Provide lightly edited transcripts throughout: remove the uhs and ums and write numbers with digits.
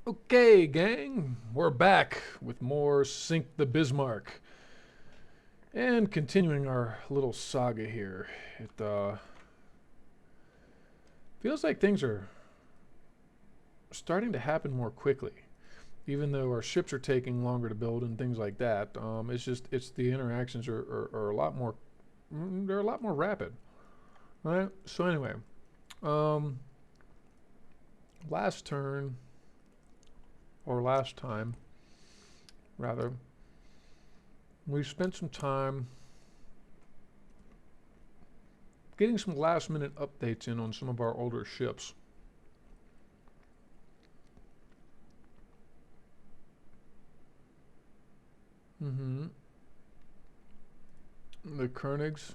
Okay, gang, we're back with more Sink the Bismarck. And continuing our little saga here. It feels like things are starting to happen more quickly. Even though our ships are taking longer to build and things like that, it's the interactions are a lot more, they're a lot more rapid. All right. So anyway, um, last turn or last time rather, we spent some time getting some last minute updates in on some of our older ships. Mm-hmm. The Koenigs,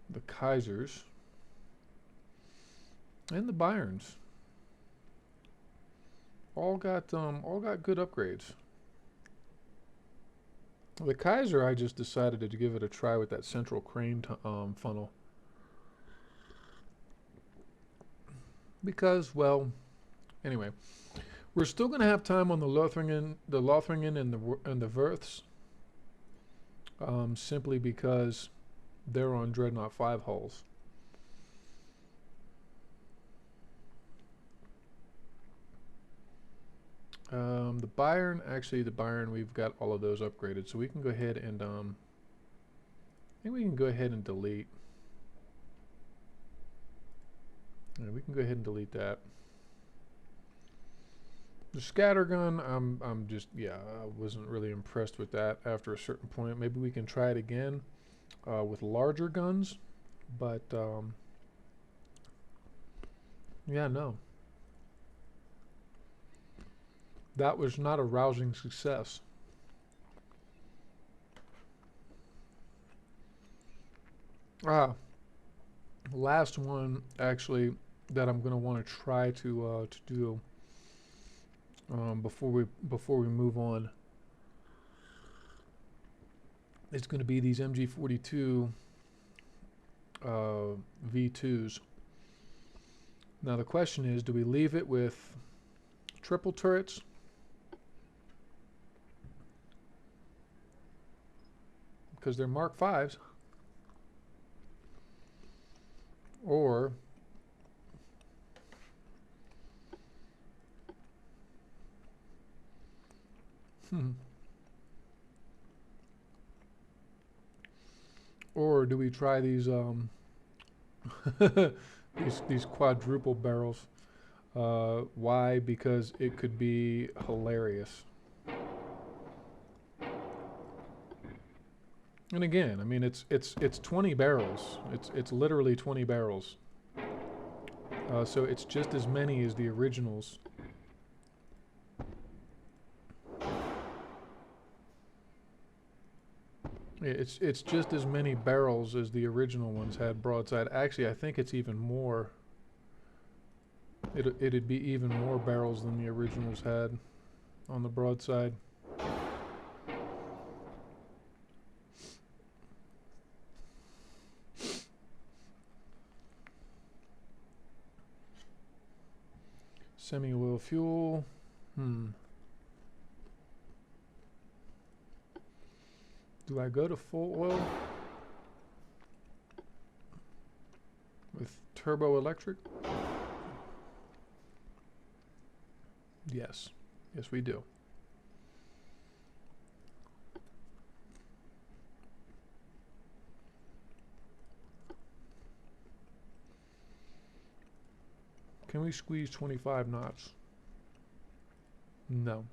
the Kaisers, and the Bayerns all got good upgrades. The Kaiser, I just decided to give it a try with that central crane funnel because, well, anyway, we're still going to have time on the Lothringen and the Verths, simply because they're on Dreadnought 5 hulls. The Bayern, we've got all of those upgraded, so we can go ahead and I think we can go ahead and delete. Yeah, we can go ahead and delete that. The scattergun, I'm just, yeah, I wasn't really impressed with that after a certain point. Maybe we can try it again with larger guns, but yeah, no, that was not a rousing success. Ah, last one actually that I'm gonna want to try to do before we move on. It's going to be these MG42 V2s. Now the question is, do we leave it with triple turrets? Because they're Mark 5s. Or or do we try these these quadruple barrels? Why? Because it could be hilarious. And again, I mean, it's 20 barrels. It's literally 20 barrels. So it's just as many as the originals. Yeah, it's just as many barrels as the original ones had broadside. Actually, I think it's even more. It'd be even more barrels than the originals had on the broadside. Semi-oil fuel. Do I go to full oil with turbo electric? Yes. Yes, we do. Can we squeeze 25 knots? No.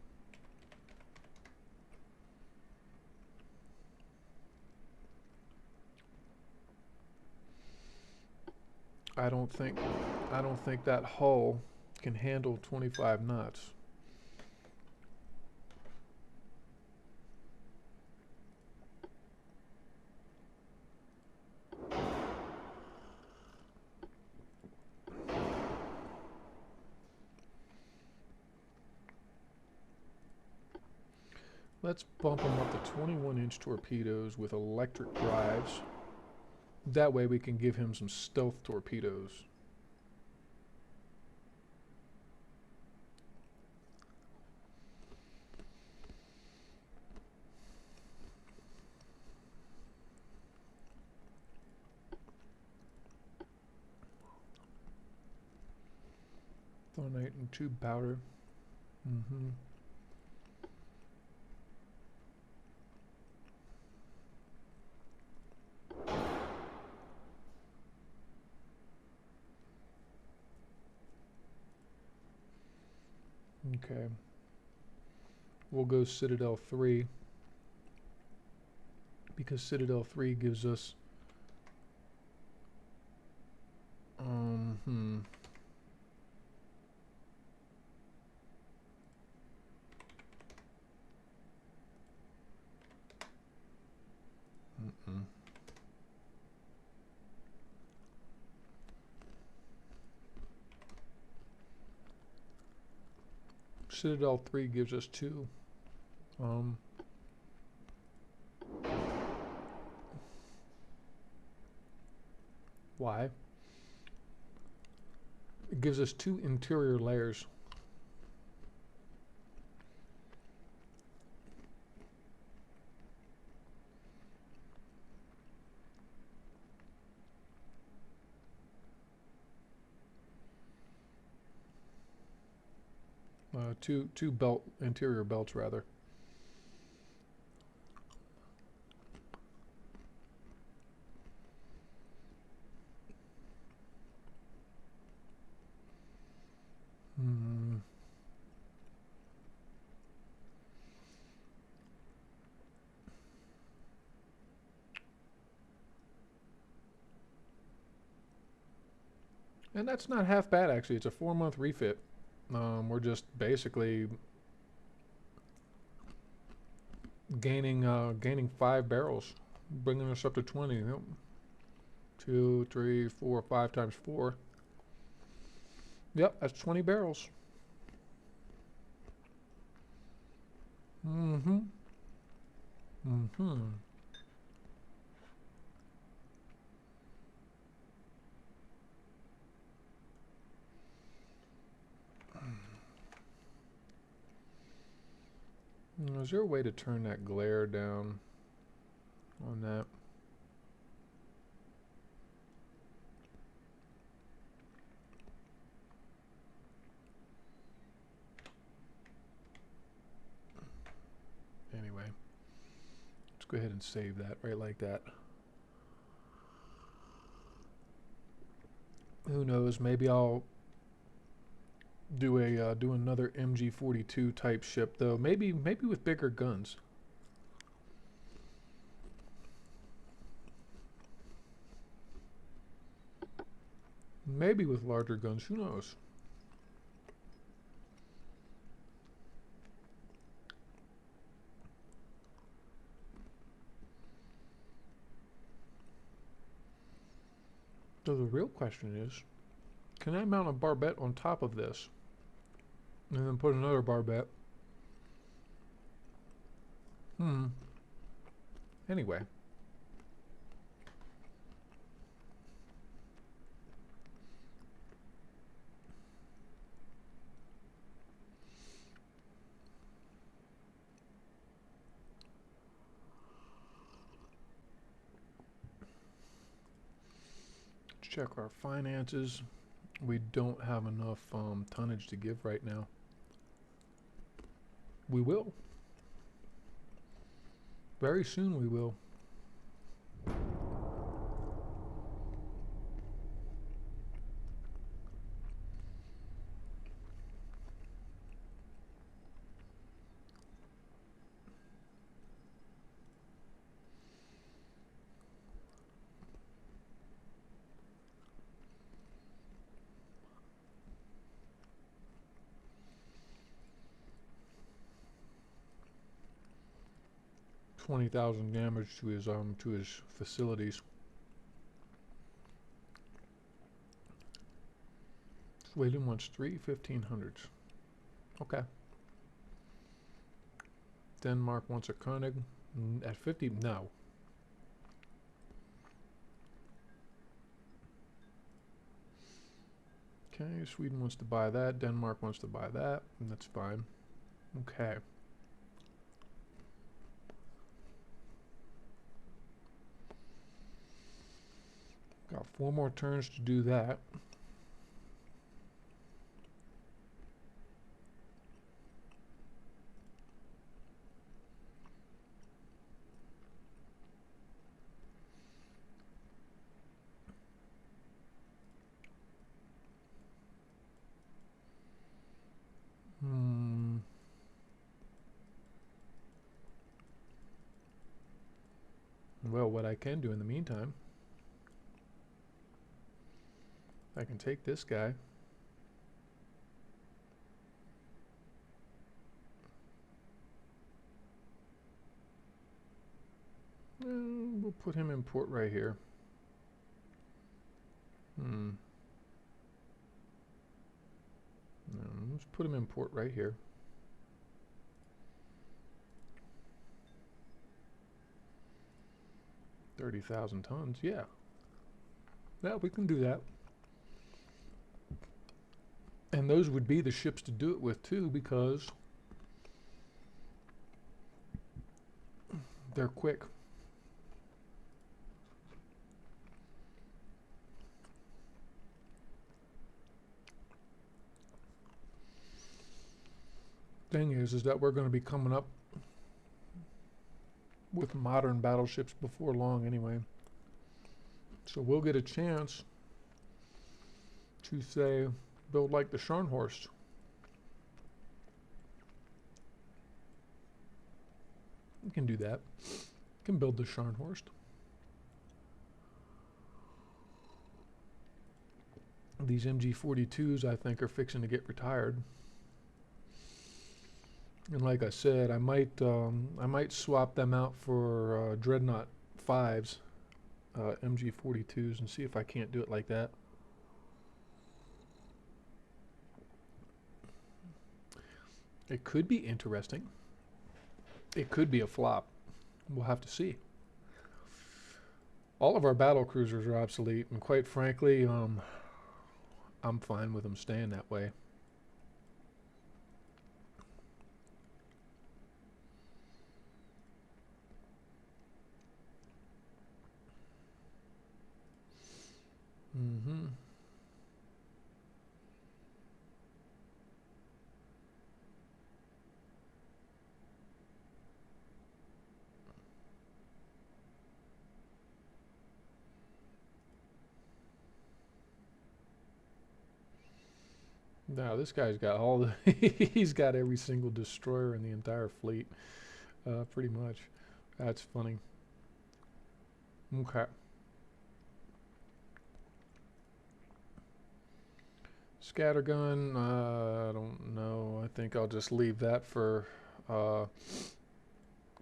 I don't think that hull can handle 25 knots. Let's bump them up to 21-inch torpedoes with electric drives. That way we can give him some stealth torpedoes. carbonate and tube powder. Mm-hmm. Okay. We'll go Citadel 3 because Citadel 3 gives us hmm. Mm-mm. Citadel 3 gives us 2. Why? It gives us 2 interior layers. Two interior belts rather. Hmm. And that's not half bad actually. It's a 4-month refit. We're just basically gaining 5 barrels, bringing us up to 20. Yep. 2, 3, 4, 5 times 4. Yep, that's 20 barrels. Mm-hmm. Mm-hmm. Is there a way to turn that glare down on that? Anyway, let's go ahead and save that right like that. Who knows? Maybe I'll do another MG42 type ship though. Maybe with bigger guns. Maybe with larger guns. Who knows? So the real question is, can I mount a barbette on top of this? And then put another barbette? Anyway. Let's check our finances. We don't have enough tonnage to give right now. We will. Very soon we will. $20,000 damage to his facilities. Sweden wants 3 1500s. Okay. Denmark wants a Koenig at 50. No. Okay, Sweden wants to buy that. Denmark wants to buy that. And that's fine. Okay. Got 4 more turns to do that. can do in the meantime. I can take this guy. We'll put him in port right here. No, let's put him in port right here. $30,000 tons, yeah. Yeah, we can do that. And those would be the ships to do it with too, because they're quick. Thing is that we're going to be coming up with modern battleships before long anyway. So we'll get a chance to, say, build like the Scharnhorst. We can do that. We can build the Scharnhorst. These MG-42s, I think, are fixing to get retired. And like I said, I might swap them out for Dreadnought 5s, MG-42s, and see if I can't do it like that. It could be interesting. It could be a flop. We'll have to see. All of our battle cruisers are obsolete, and quite frankly, I'm fine with them staying that way. No, this guy's got all the he's got every single destroyer in the entire fleet, pretty much. That's funny. Okay. Scattergun, I don't know. I think I'll just leave that for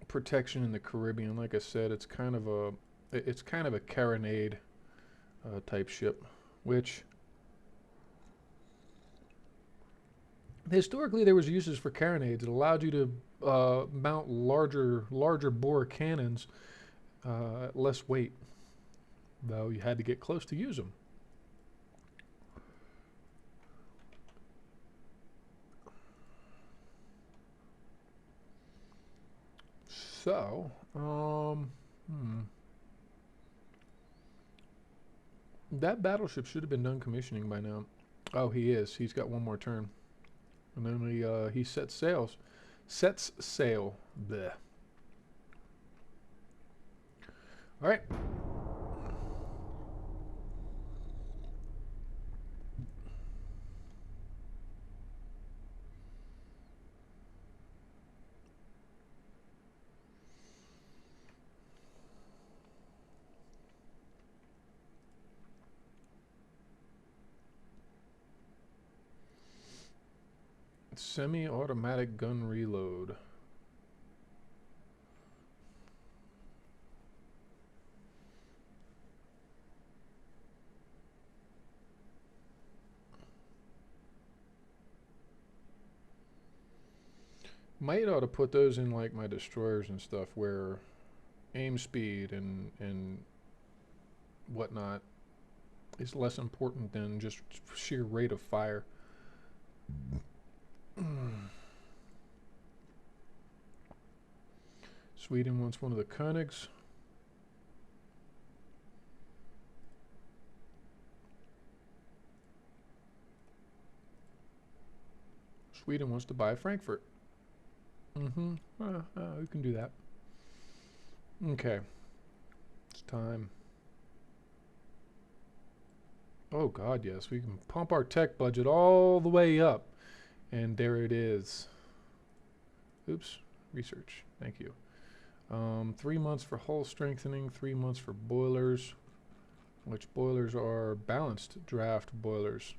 protection in the Caribbean. Like I said, it's kind of a carronade type ship, which historically there was uses for carronades. It allowed you to mount larger bore cannons at less weight, though you had to get close to use them. So, that battleship should have been done commissioning by now. Oh, he is. He's got one more turn. And then he sets sails. Sets sail. Bleh. All right. Semi-automatic gun reload. Might ought to put those in like my destroyers and stuff, where aim speed and whatnot is less important than just sheer rate of fire. Sweden wants one of the Koenigs. Sweden wants to buy Frankfurt. We can do that. Okay. It's time. Oh God, yes. We can pump our tech budget all the way up. And there it is. Oops. Research. Thank you. 3 months for hull strengthening, 3 months for boilers, which boilers are balanced draft boilers.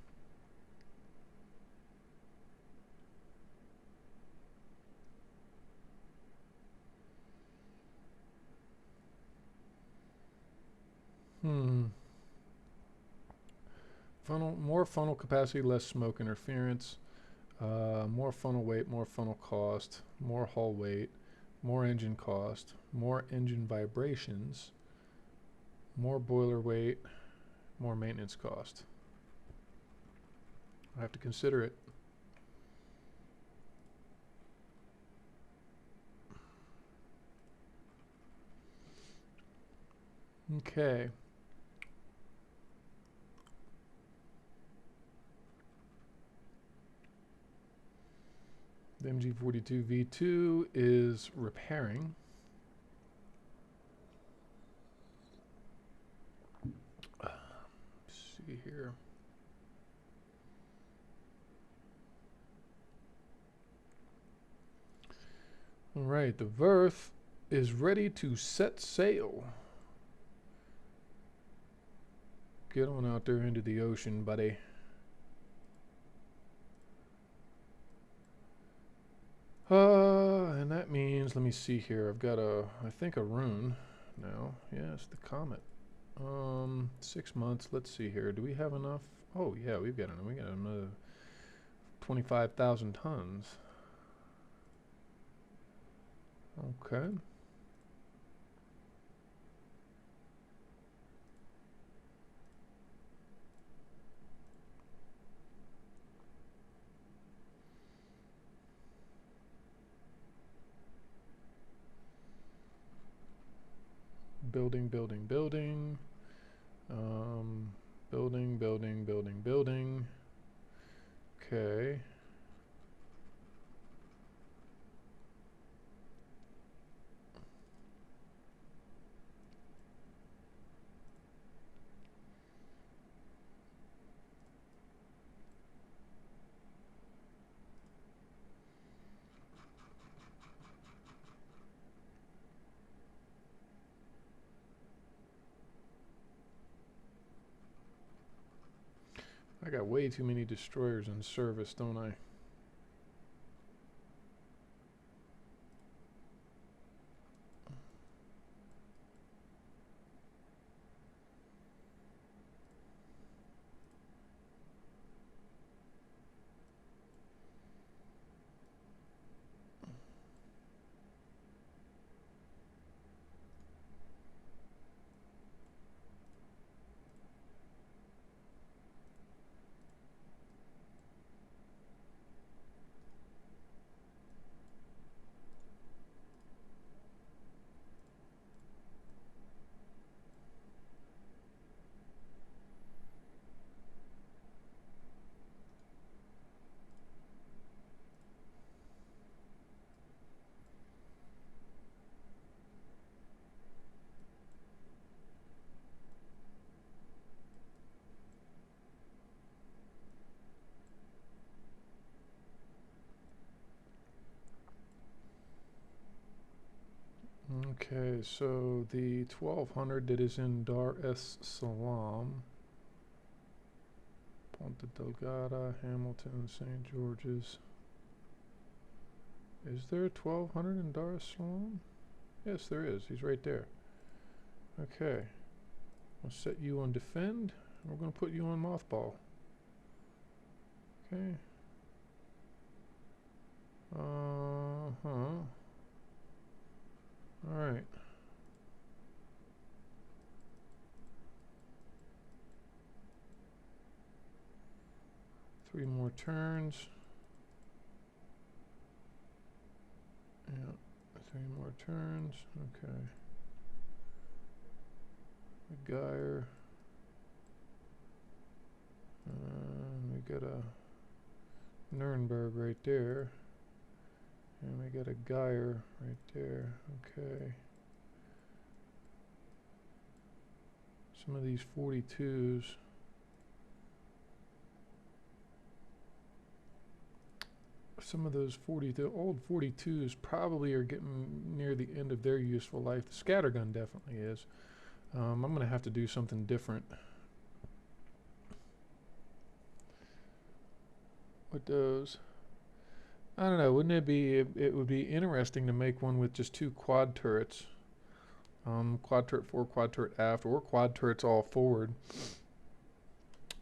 More funnel capacity, less smoke interference, more funnel weight, more funnel cost, more hull weight, more engine cost, more engine vibrations, more boiler weight, more maintenance cost. I have to consider it. Okay. The MG42 V2 is repairing. Let's see here. All right, the Verth is ready to set sail. Get on out there into the ocean, buddy. And that means, let me see here. I've got I think a rune now. Yeah, it's the comet. 6 months. Let's see here. Do we have enough? Oh yeah, we got another 25,000 tons. Okay. Building. Building. Okay. I got way too many destroyers in service, don't I? Okay, so the 1200 that is in Dar es Salaam, Ponta Delgada, Hamilton, St. George's. Is there a 1200 in Dar es Salaam? Yes, there is. He's right there. Okay. I'll set you on defend. We're going to put you on mothball. Okay. Alright. Three more turns. Yeah, 3 more turns. Okay. The Geyer. We got a Nuremberg right there. And we got a Geyer right there. Okay. Some of these 42s. some of those the old 42s probably are getting near the end of their useful life. The scattergun definitely is. I'm going to have to do something different. With those, I don't know. Wouldn't it be? It would be interesting to make one with just 2 quad turrets. Quad turret forward, quad turret aft, or quad turrets all forward.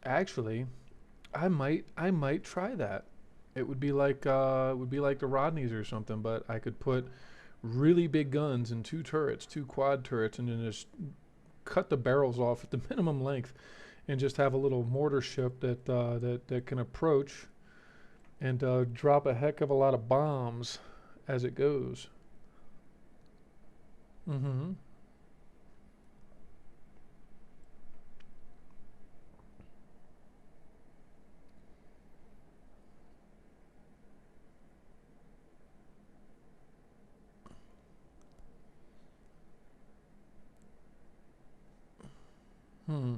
Actually, I might try that. It would be like the Rodneys or something, but I could put really big guns in 2 turrets, 2 quad turrets, and then just cut the barrels off at the minimum length, and just have a little mortar ship that can approach and drop a heck of a lot of bombs as it goes. Mm-hmm. Hmm.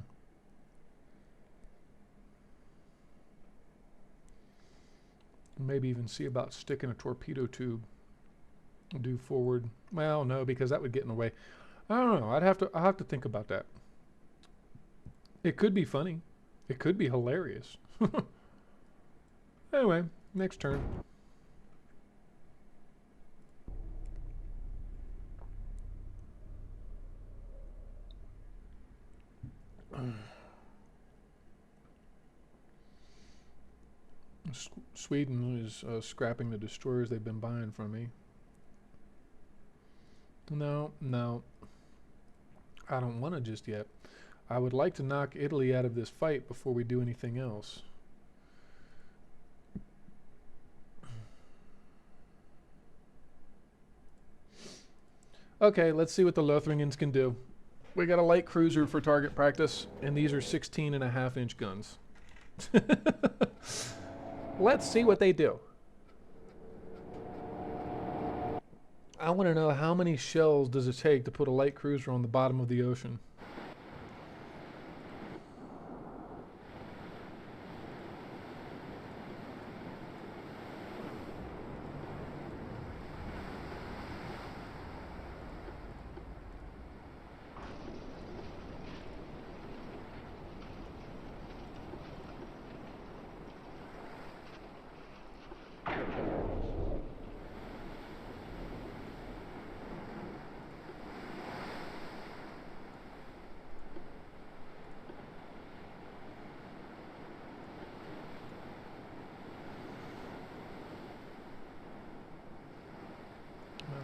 Maybe even see about sticking a torpedo tube. Do forward. Well, no, because that would get in the way. I don't know. I'll have to think about that. It could be funny. It could be hilarious. Anyway, next turn. Sweden is scrapping the destroyers they've been buying from me. No, I don't want to just yet. I would like to knock Italy out of this fight before we do anything else. Okay, let's see what the Lothringans can do. We got a light cruiser for target practice, and these are 16.5-inch guns. Let's see what they do. I want to know how many shells does it take to put a light cruiser on the bottom of the ocean.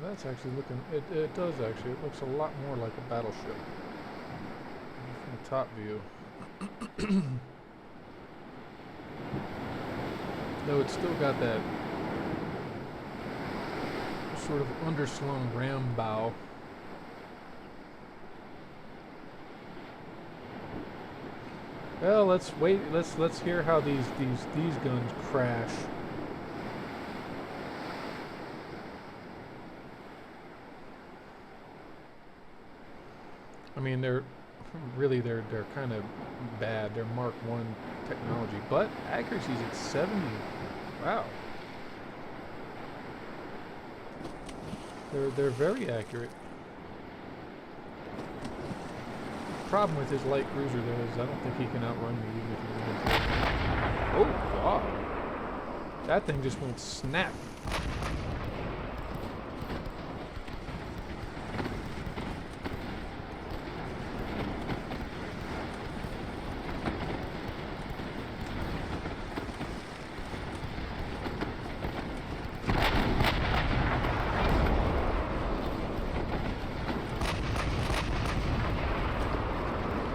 That's actually looking, it does actually, it looks a lot more like a battleship from the top view. Though it's still got that sort of underslung ram bow. Well, let's wait, let's hear how these guns crash. I mean, they're kind of bad. They're Mark 1 technology, but accuracy's at 70. Wow. They're very accurate. The problem with his light cruiser though is I don't think he can outrun me even if he wanted to. Oh God. That thing just went snap.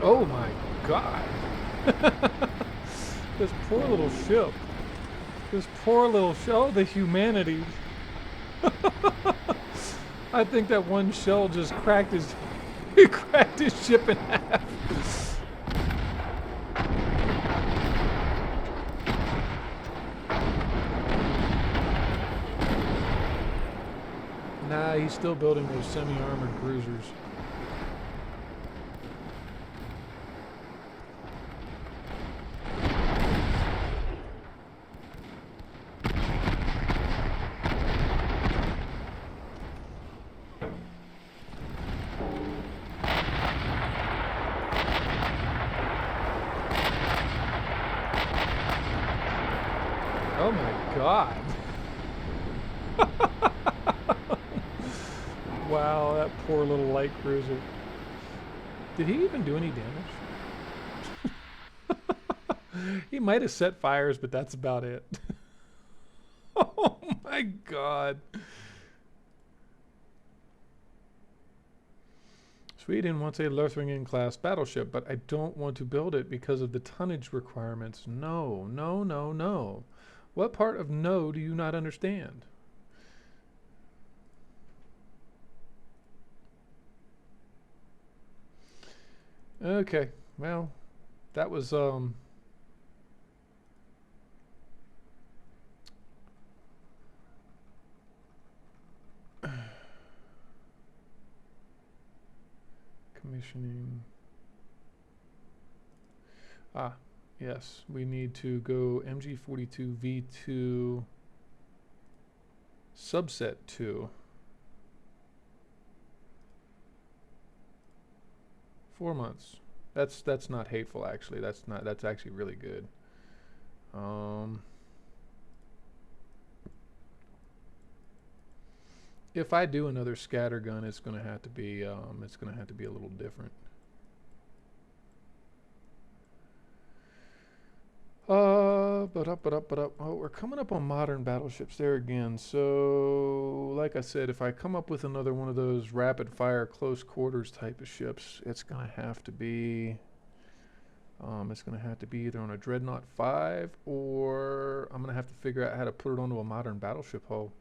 Oh my God. This poor little ship. This poor little ship. Oh, the humanity. I think that one shell just cracked his ship in half. Nah, he's still building those semi-armored cruisers. God. Wow, that poor little light cruiser. Did he even do any damage? He might have set fires, but that's about it. Oh my God. Sweden wants a Lothringen-class battleship, but I don't want to build it because of the tonnage requirements. No, no, no, no. What part of no do you not understand? Okay, well, that was commissioning. Ah, yes, we need to go MG42 V2 subset 2. 4 months. That's not hateful actually. That's actually really good. If I do another scattergun, it's gonna have to be a little different. Oh, we're coming up on modern battleships there again. So, like I said, if I come up with another one of those rapid fire close quarters type of ships, it's gonna have to be either on a Dreadnought 5 or I'm gonna have to figure out how to put it onto a modern battleship hull.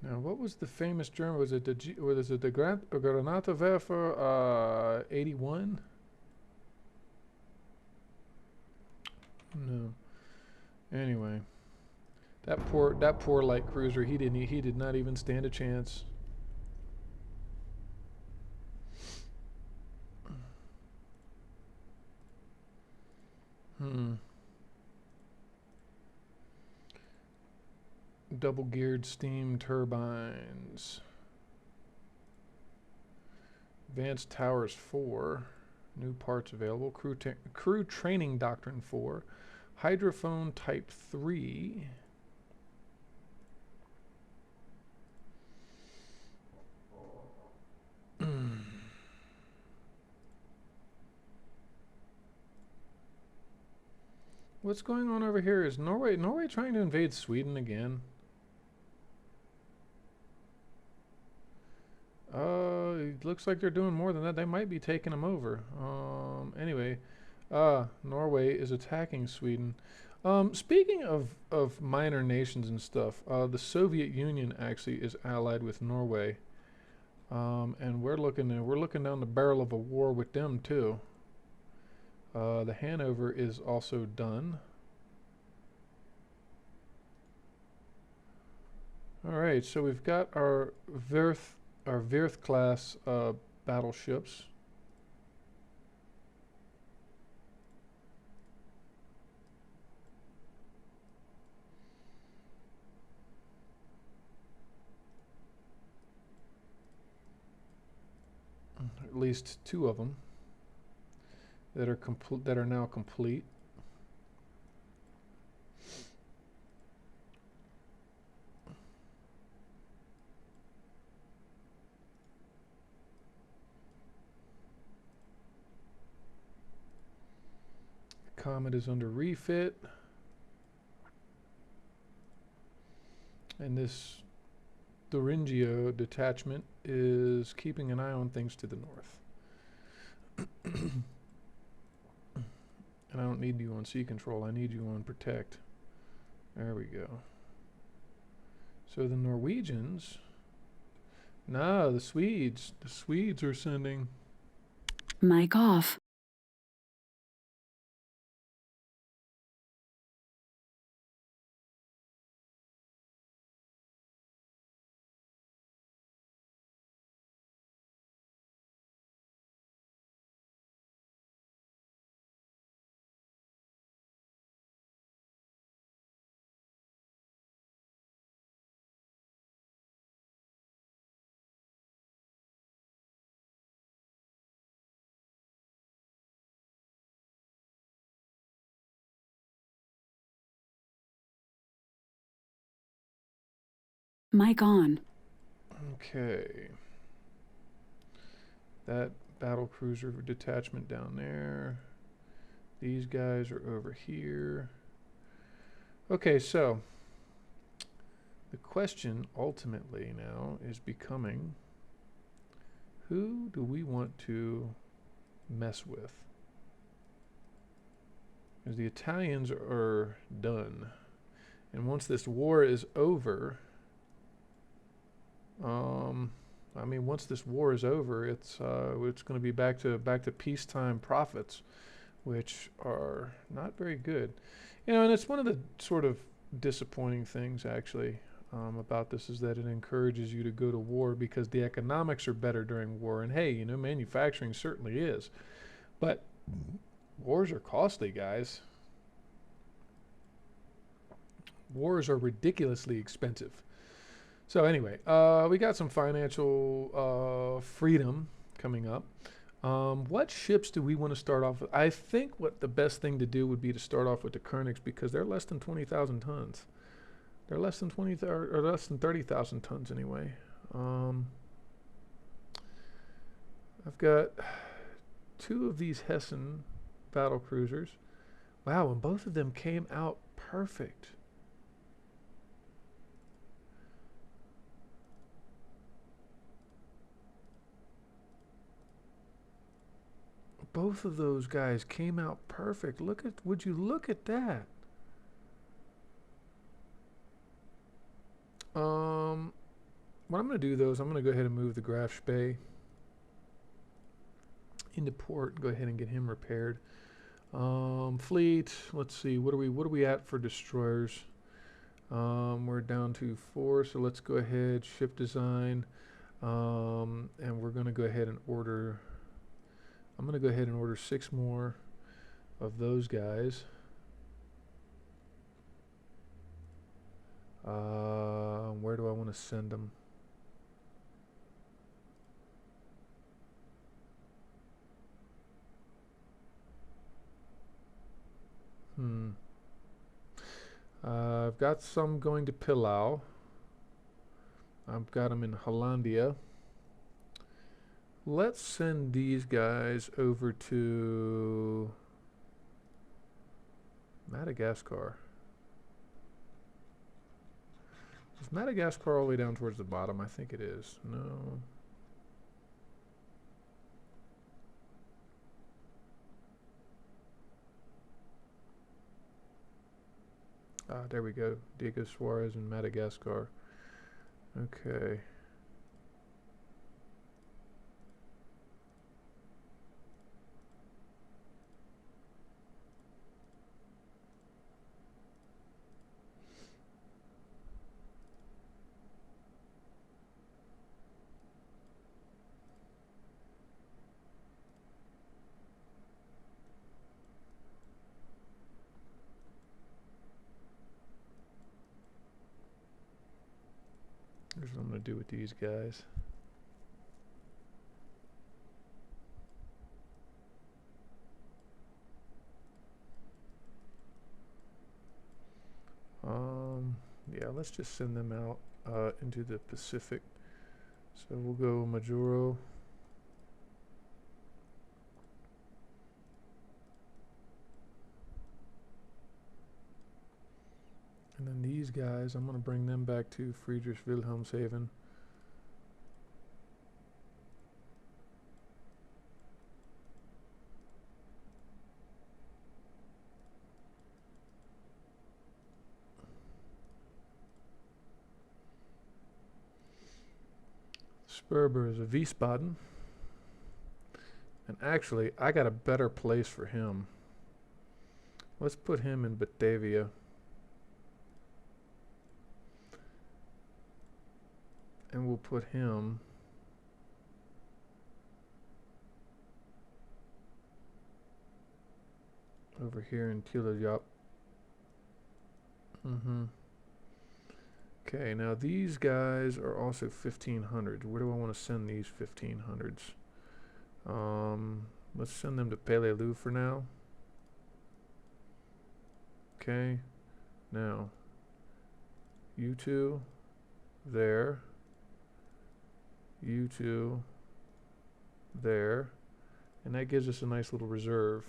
Now, what was the famous German? Was it the Granatwerfer 81? No. Anyway, that poor light cruiser. He did not even stand a chance. Double geared steam turbines. Advanced Towers 4. New parts available. Crew Training Doctrine 4. Hydrophone Type 3. What's going on over here? Is Norway trying to invade Sweden again? It looks like they're doing more than that. They might be taking them over. Anyway, Norway is attacking Sweden. Speaking of minor nations and stuff, the Soviet Union actually is allied with Norway, and we're looking down the barrel of a war with them too. The Hanover is also done. All right, so we've got our Wirth class battleships. At least 2 of them that are now complete. Comet is under refit, and this Thuringio detachment is keeping an eye on things to the north. And I don't need you on sea control, I need you on protect. There we go. So the Norwegians, no, the Swedes are sending. Mic off. Mic on. Okay. That battle cruiser detachment down there. These guys are over here. Okay, so the question ultimately now is becoming, who do we want to mess with? Because the Italians are done. And once this war is over, once this war is over, it's going to be back to peacetime profits, which are not very good. And it's one of the sort of disappointing things actually about this is that it encourages you to go to war because the economics are better during war. And hey, manufacturing certainly is, but wars are costly, guys. Wars are ridiculously expensive. So anyway, we got some financial freedom coming up. What ships do we want to start off with? I think what the best thing to do would be to start off with the Koenigs because they're less than 20,000 tons. They're less than 20 or less than 30,000 tons anyway. I've got 2 of these Hessen battle cruisers. Wow, and both of them came out perfect. Both of those guys came out perfect. Would you look at that? What I'm going to do though is I'm going to go ahead and move the Graf Spee into port and go ahead and get him repaired. Fleet, let's see, what are we at for destroyers? We're down to 4, so let's go ahead, ship design, and we're going to go ahead and order. I'm going to go ahead and order 6 more of those guys. Where do I want to send them? I've got some going to Pillau. I've got them in Hollandia. Let's send these guys over to Madagascar. Is Madagascar all the way down towards the bottom? I think it is. No. There we go. Diego Suarez in Madagascar. Okay. Here's what I'm going to do with these guys. Yeah, let's just send them out into the Pacific. So we'll go Majuro. And then these guys, I'm going to bring them back to Friedrich Wilhelmshaven. Sperber is a Wiesbaden. And actually, I got a better place for him. Let's put him in Batavia. And we'll put him over here in Tilayop. Okay, now these guys are also 1500s. Where do I want to send these 1500s? Let's send them to Peleliu for now. Okay, now you two there, you two there, and that gives us a nice little reserve.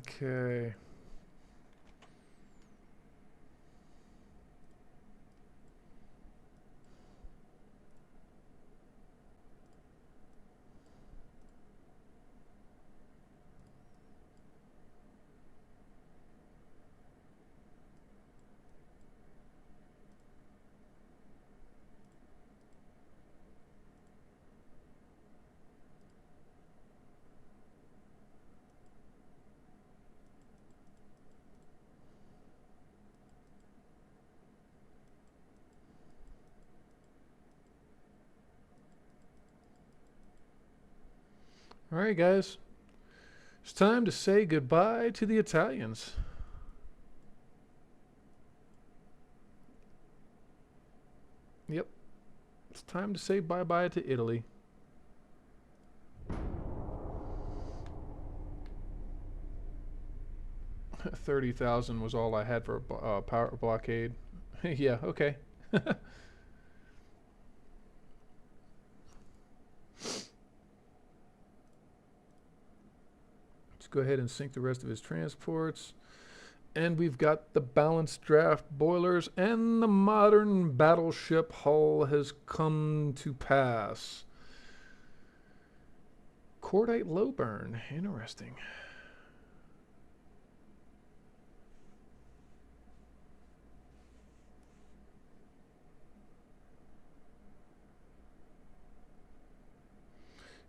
Okay. All right, guys. It's time to say goodbye to the Italians. Yep. It's time to say bye-bye to Italy. 30,000 was all I had for a power blockade. Yeah, okay. Let's go ahead and sink the rest of his transports. And we've got the balanced draft boilers, and the modern battleship hull has come to pass. Cordite low burn. Interesting.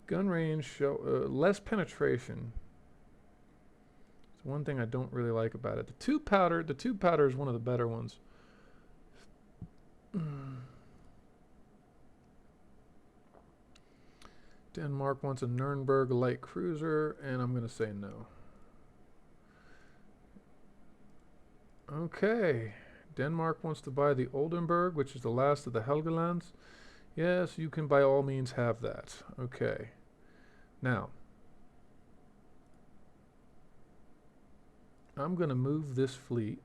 Gun range show less penetration. It's one thing I don't really like about it. The tube powder is one of the better ones. Denmark wants a Nuremberg light cruiser, and I'm going to say no. Okay. Denmark wants to buy the Oldenburg, which is the last of the Helgelands. Yes, you can by all means have that. Okay. Now, I'm going to move this fleet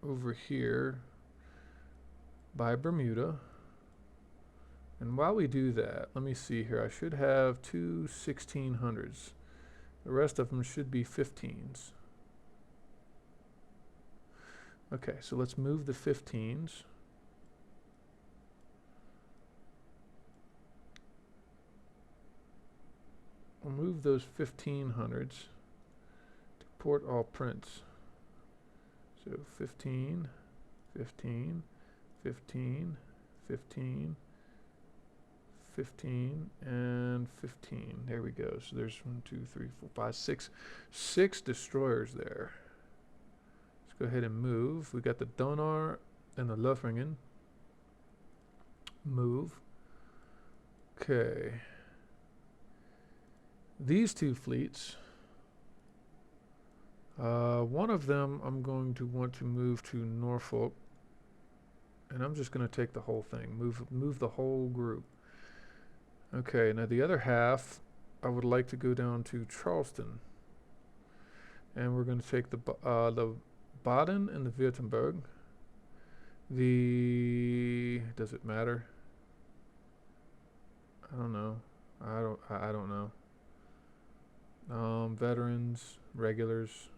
over here by Bermuda. And while we do that, let me see here. I should have two 1600s. The rest of them should be 15s. Okay, so let's move the 15s. We'll move those 1500s to port all prints. So 15, 15, 15, 15, 15, and 15. There we go. So there's 1, 2, 3, 4, 5, 6. 6 destroyers there. Let's go ahead and move. We got the Donar and the Lothringen. Move. Okay. These two fleets, one of them I'm going to want to move to Norfolk, and I'm just going to take the whole thing, move the whole group. Okay, now the other half I would like to go down to Charleston. And we're going to take the Baden and the Württemberg. Does it matter? I don't know. I don't know. Veterans, regulars.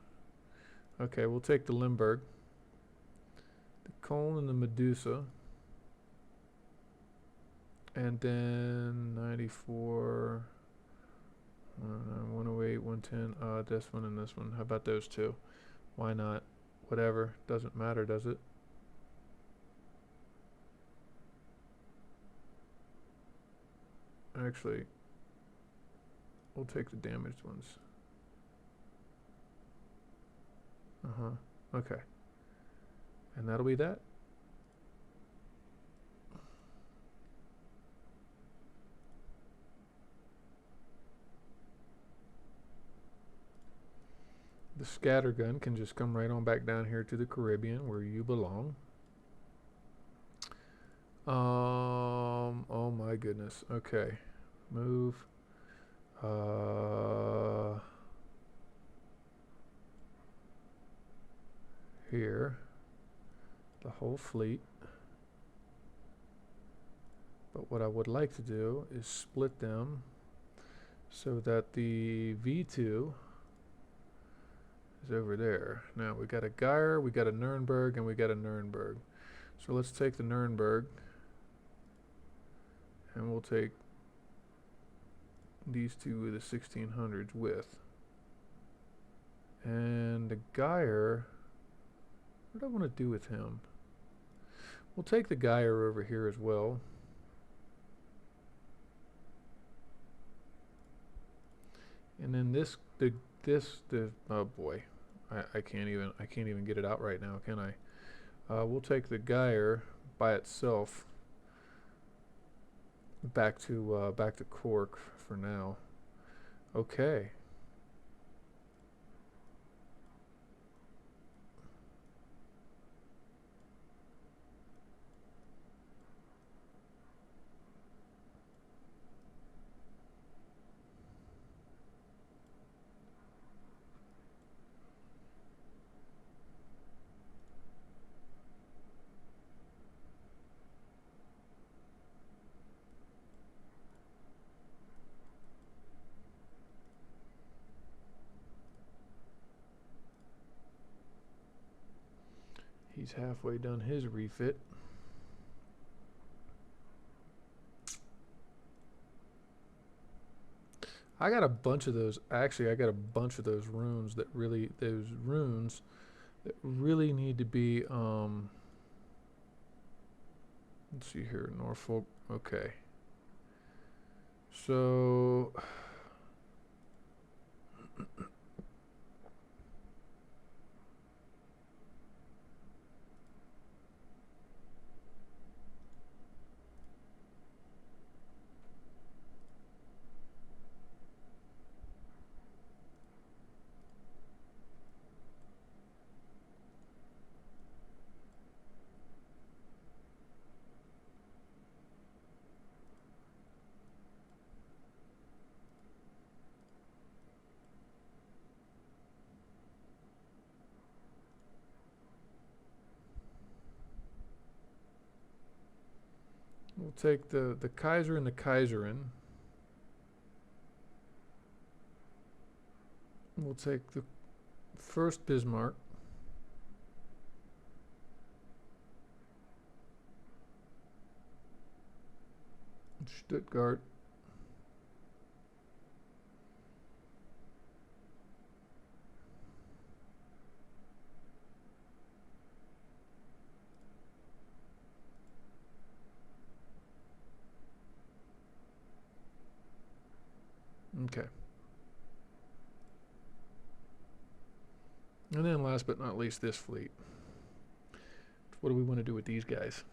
Okay, we'll take the Limburg, the Cologne and the Medusa. And then 94, 108, 110, this one and this one. How about those two? Why not? Whatever. Doesn't matter, does it? Actually, we'll take the damaged ones. Okay. And that'll be that. The scattergun can just come right on back down here to the Caribbean where you belong. Oh my goodness. Okay. Move. Here. The whole fleet. But what I would like to do is split them so that the V2 is over there. Now we got a Geier, we got a Nuremberg, and we got a Nuremberg. So let's take the Nuremberg and we'll take these two with the 1600s with. And the Geier, what do I want to do with him? We'll take the Geier over here as well. And then oh boy, I can't even get it out right now, can I? We'll take the Geier by itself back to Cork for now. Okay. He's halfway done his refit. I got a bunch of those. Actually, I got a bunch of those runes that really need to be. Let's see here, Norfolk. Okay. So. We'll take the Kaiser and the Kaiserin. We'll take the first Bismarck. Stuttgart. Okay. And then last but not least, this fleet. What do we want to do with these guys?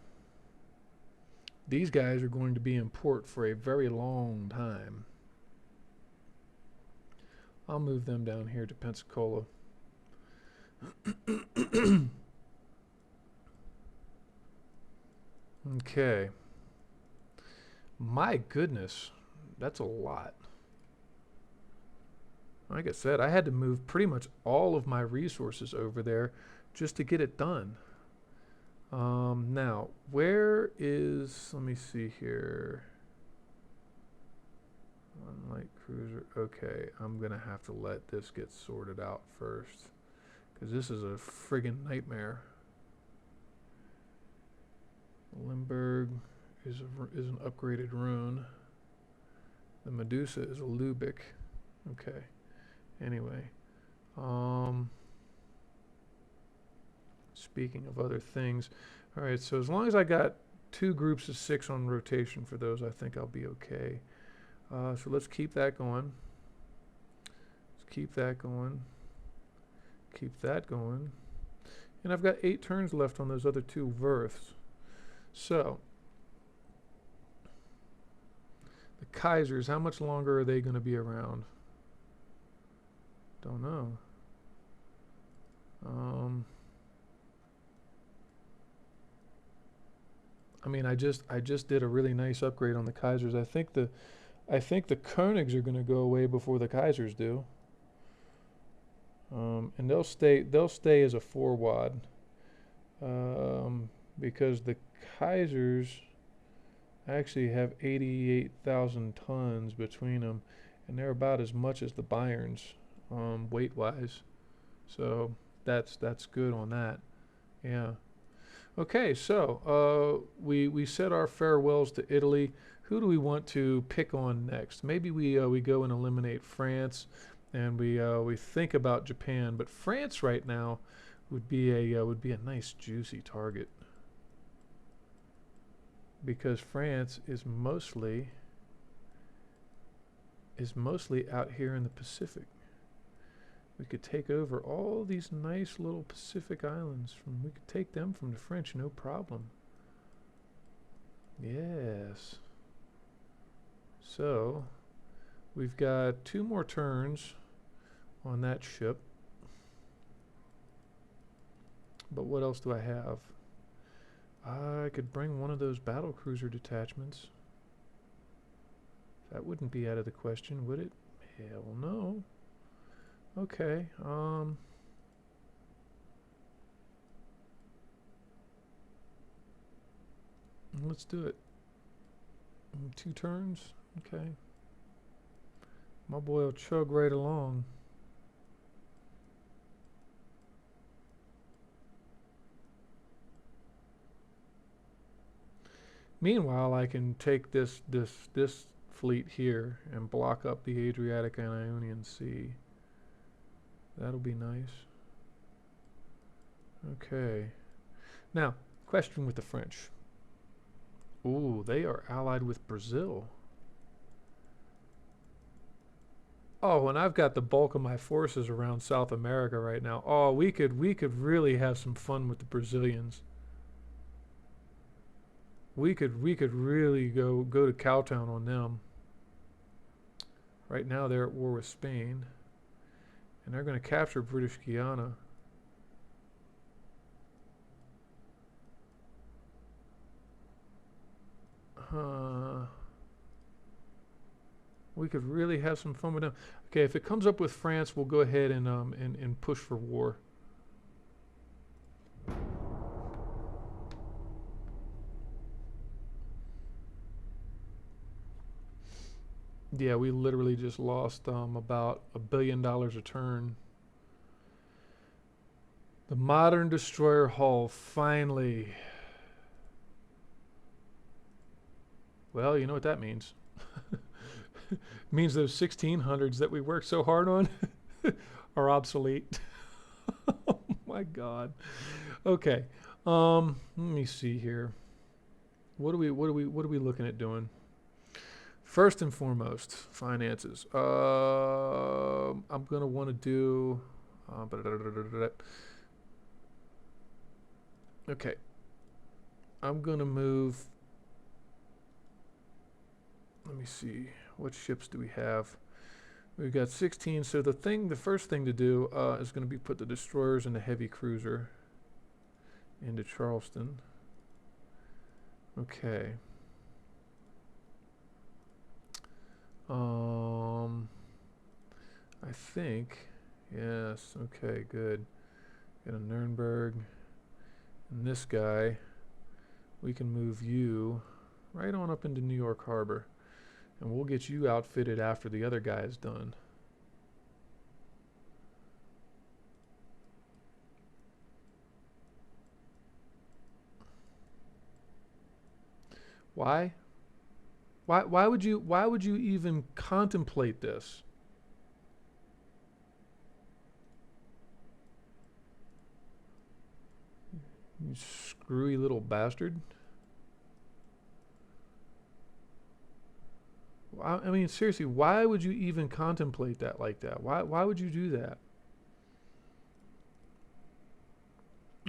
These guys are going to be in port for a very long time. I'll move them down here to Pensacola. Okay. My goodness, that's a lot. Like I said, I had to move pretty much all of my resources over there just to get it done. Now, where is, let me see here. One light cruiser. Okay, I'm going to have to let this get sorted out first, because this is a friggin' nightmare. Limburg is an upgraded rune. The Medusa is a Lubick. Okay. Anyway, speaking of other things, all right. So as long as I got 2 groups of 6 on rotation for those, I think I'll be okay. So let's keep that going. Let's keep that going. Keep that going. And I've got 8 turns left on those other 2 Verths. So the Kaisers, how much longer are they going to be around? Don't know. I mean, I just did a really nice upgrade on the Kaisers. I think the Koenigs are going to go away before the Kaisers do. And they'll stay as a 4 wad. Because the Kaisers actually have 88,000 tons between them, and they're about as much as the Bayerns, weight wise. So that's good on that. Yeah. Okay, so we said our farewells to Italy. Who do we want to pick on next? Maybe we go and eliminate France, and we think about Japan. But France right now would be a nice juicy target, because France is mostly out here in the Pacific. We could take over all these nice little Pacific islands. We could take them from the French, no problem. Yes. So we've got 2 more turns on that ship. But what else do I have? I could bring one of those battle cruiser detachments. That wouldn't be out of the question, would it? Hell no. Okay, let's do it. 2 turns? Okay. My boy will chug right along. Meanwhile, I can take this fleet here and block up the Adriatic and Ionian Sea. That'll be nice. Okay. Now, question with the French. Ooh, they are allied with Brazil. Oh, and I've got the bulk of my forces around South America right now. Oh, we could really have some fun with the Brazilians. We could really go to Cowtown on them. Right now they're at war with Spain, and they're going to capture British Guiana. We could really have some fun with them. Okay, if it comes up with France, we'll go ahead and push for war. Yeah, we literally just lost about $1 billion a turn. The modern destroyer hull, finally. Well, you know what that means. It means those 1600s that we worked so hard on are obsolete. Oh my God. Okay. Let me see here. What are we looking at doing? First and foremost, finances. I'm gonna want to do. Okay. I'm gonna move. Let me see. What ships do we have? We've got 16. So the first thing to do is going to be put the destroyers and the heavy cruiser into Charleston. Okay. I think. Yes. Okay. Good. Get a Nuremberg. And this guy, we can move you right on up into New York Harbor, and we'll get you outfitted after the other guy is done. Why? Why would you even contemplate this? You screwy little bastard. I mean, seriously, why would you even contemplate that like that? Why would you do that?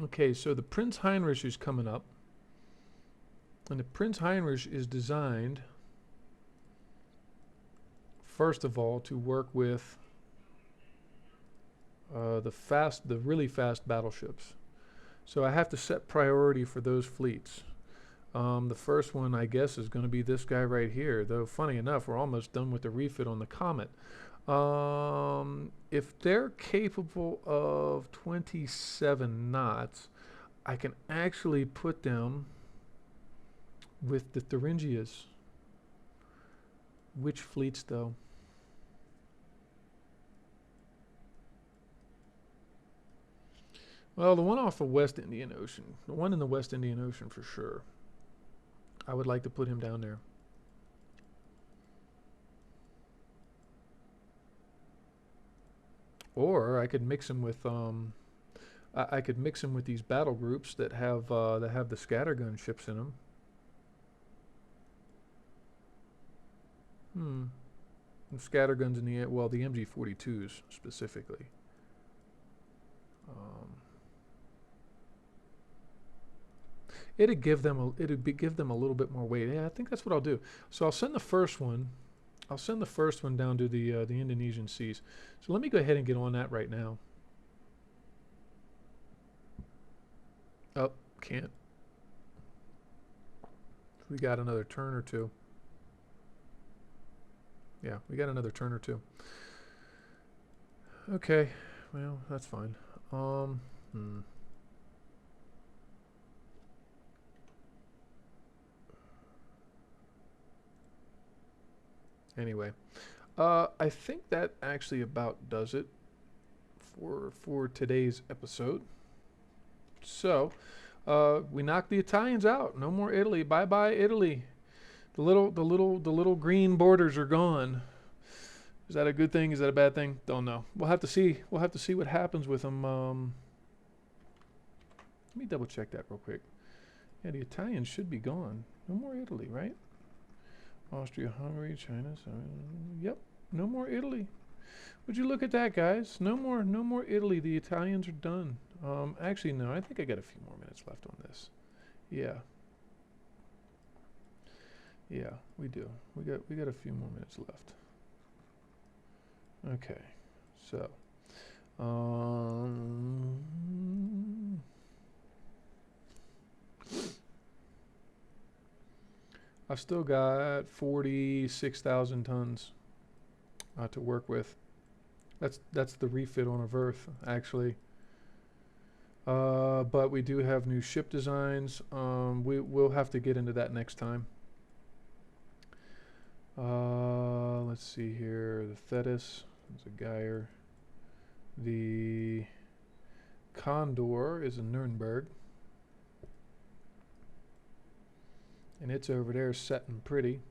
Okay, so the Prince Heinrich is coming up. And the Prince Heinrich is designed, first of all, to work with the really fast battleships. So I have to set priority for those fleets. The first one, I guess, is going to be this guy right here. Though, funny enough, we're almost done with the refit on the Comet. If they're capable of 27 knots, I can actually put them with the Thuringias. Which fleets, though? Well, the one off the West Indian Ocean. The one in the West Indian Ocean for sure. I would like to put him down there. Or I could mix him with I could mix him with these battle groups that have the scattergun ships in them. The scatterguns in the the MG42s specifically. It'd give them a little bit more weight. Yeah, I think that's what I'll do. So I'll send the first one. I'll send the first one down to the Indonesian seas. So let me go ahead and get on that right now. Oh, can't. We got another turn or two. Yeah, we got another turn or two. Okay, well, that's fine. Anyway, I think that actually about does it for today's episode. So, we knocked the Italians out. No more Italy. Bye bye Italy. The little green borders are gone. Is that a good thing? Is that a bad thing? Don't know. We'll have to see. We'll have to see what happens with them. Let me double check that real quick. Yeah, the Italians should be gone. No more Italy, right? Austria, Hungary, China. Yep, no more Italy. Would you look at that, guys? No more Italy. The Italians are done. Actually, no. I think I got a few more minutes left on this. Yeah. Yeah, we do. We got a few more minutes left. Okay, so I've still got 46,000 tons to work with. That's the refit on a Verth, actually. But we do have new ship designs. We'll have to get into that next time. Let's see here. The Thetis is a Geyer. The Condor is a Nuremberg. And it's over there setting pretty.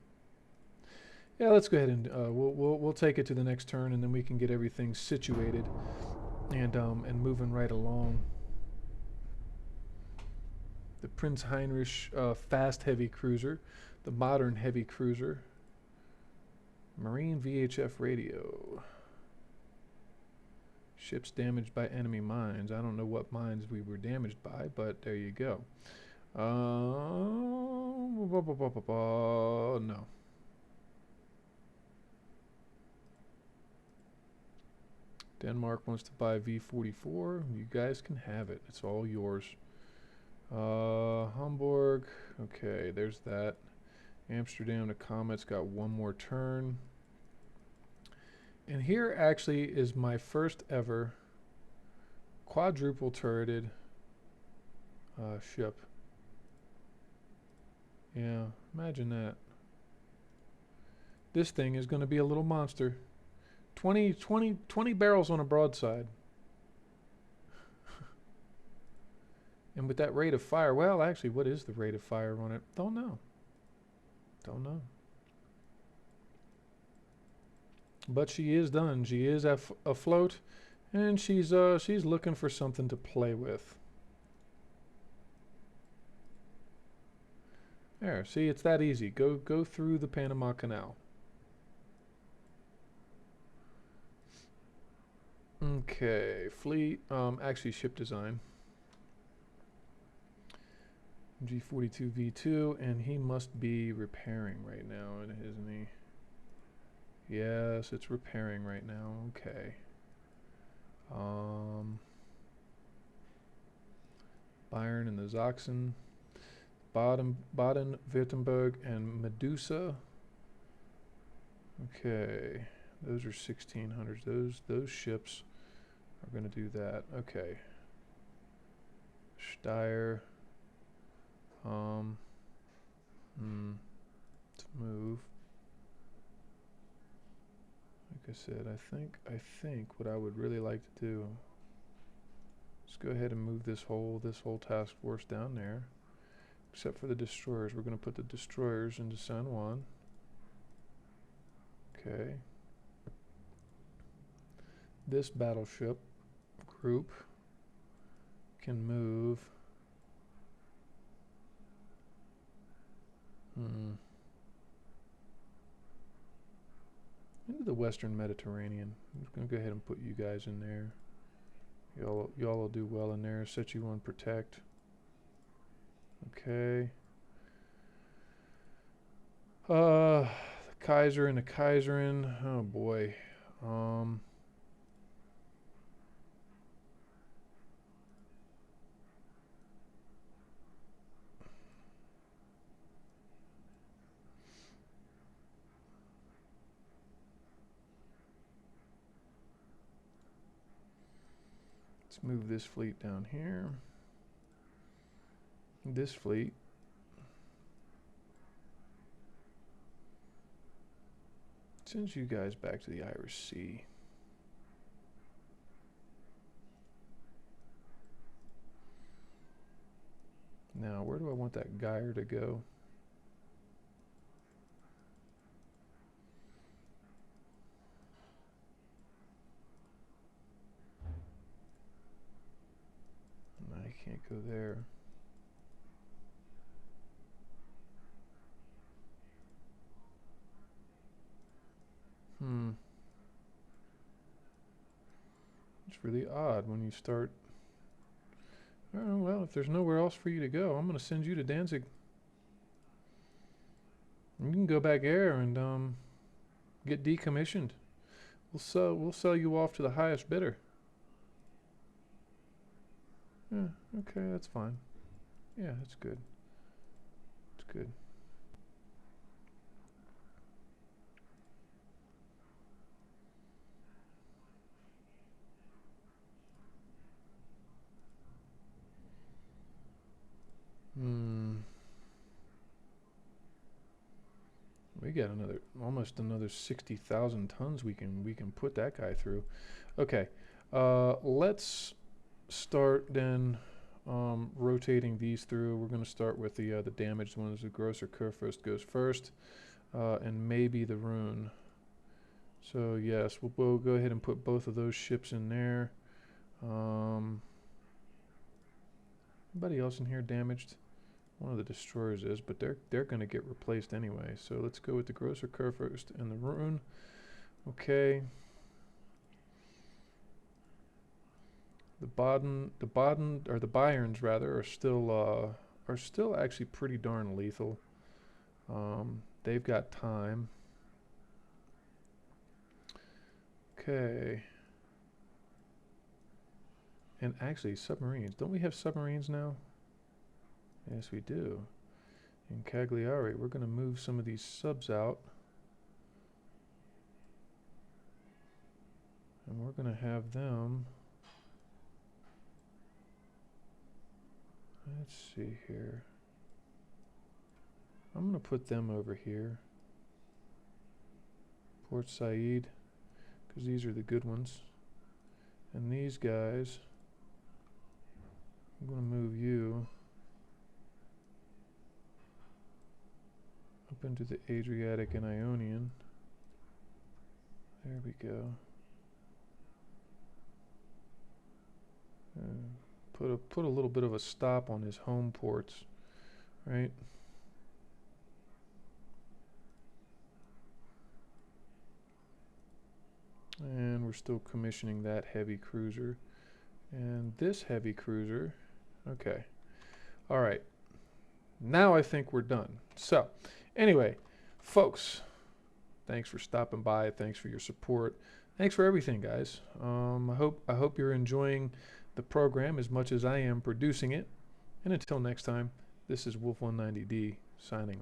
Yeah, let's go ahead and we'll take it to the next turn, and then we can get everything situated and moving right along. The Prince Heinrich fast heavy cruiser, the modern heavy cruiser, Marine VHF radio. Ships damaged by enemy mines. I don't know what mines we were damaged by, but there you go. No. Denmark wants to buy V44. You guys can have it. It's all yours. Hamburg. Okay, there's that. Amsterdam, the Comet's got one more turn. And here actually is my first ever quadruple turreted ship. Yeah, imagine that. This thing is going to be a little monster. 20 barrels on a broadside. And with that rate of fire, well, actually, what is the rate of fire on it? Don't know. Don't know. But she is done. She is afloat, and she's looking for something to play with. There, see, it's that easy. Go through the Panama Canal. Okay, fleet. Actually, ship design. G42 V2, and he must be repairing right now, isn't he? Yes, it's repairing right now. Okay. Bayern and the Sachsen, Baden-Württemberg, and Medusa. Okay, those are 1600s. Those ships are going to do that. Okay. Steyr. Let's move. Like I said, I think what I would really like to do is go ahead and move this whole task force down there. Except for the destroyers. We're going to put the destroyers into San Juan. Okay. This battleship group can move into the Western Mediterranean. I'm just going to go ahead and put you guys in there. Y'all will do well in there. Set you on protect. Okay. The Kaiser and the Kaiserin. Oh boy. Let's move this fleet down here. This fleet. Sends you guys back to the Irish Sea. Now, where do I want that gyre to go? I can't go there. It's really odd when you start. Oh, well, if there's nowhere else for you to go, I'm going to send you to Danzig. You can go back there and get decommissioned. We'll sell you off to the highest bidder. Yeah, okay, that's fine. Yeah, that's good. It's good. We got almost another 60,000 tons we can put that guy through. Okay, let's start then rotating these through. We're going to start with the damaged ones. The Grosser Kurfürst goes first, and maybe the Rune. So yes, we'll go ahead and put both of those ships in there. Anybody else in here damaged? One of the destroyers is, but they're going to get replaced anyway. So let's go with the Grosser Kurfürst and the Rune. Okay. The Bayerns rather are still actually pretty darn lethal. They've got time. Okay. And actually, submarines. Don't we have submarines now? Yes, we do. In Cagliari, we're going to move some of these subs out. And we're going to have them. Let's see here. I'm going to put them over here. Port Said, because these are the good ones. And these guys, I'm going to move you up into the Adriatic and Ionian. There we go. Put a little bit of a stop on his home ports, right? And we're still commissioning that heavy cruiser. And this heavy cruiser, okay. All right. Now I think we're done. So, anyway, folks, thanks for stopping by. Thanks for your support. Thanks for everything, guys. I hope you're enjoying the program as much as I am producing it. And until next time, this is Wolf 190D signing off.